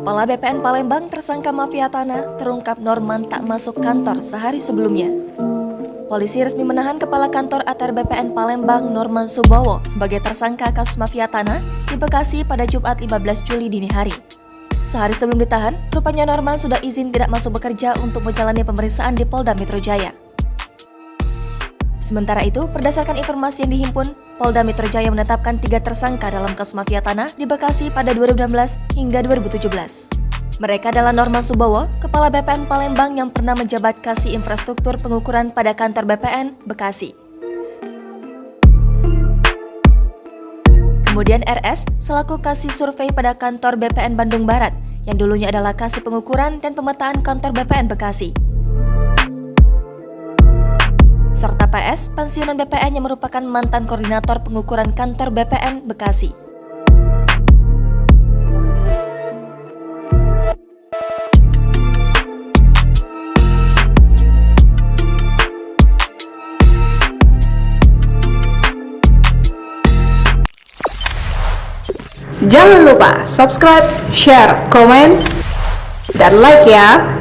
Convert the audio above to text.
Kepala BPN Palembang tersangka mafia tanah terungkap Norman tak masuk kantor sehari sebelumnya. Polisi resmi menahan Kepala Kantor ATR BPN Palembang Norman Subowo sebagai tersangka kasus mafia tanah di Bekasi pada Jumat 15 Juli dini hari. Sehari sebelum ditahan, rupanya Norman sudah izin tidak masuk bekerja untuk menjalani pemeriksaan di Polda Metro Jaya. Sementara itu, berdasarkan informasi yang dihimpun, Polda Metro Jaya menetapkan 3 tersangka dalam kasus mafia tanah di Bekasi pada 2016 hingga 2017. Mereka adalah Norman Subowo, Kepala BPN Palembang yang pernah menjabat Kasih Infrastruktur Pengukuran pada kantor BPN, Bekasi. Kemudian RS, selaku Kasih Survei pada kantor BPN Bandung Barat, yang dulunya adalah Kasih Pengukuran dan Pemetaan kantor BPN Bekasi. Serta PS, pensiunan BPN yang merupakan mantan koordinator pengukuran kantor BPN Bekasi. Jangan lupa subscribe, share, komen, dan like ya!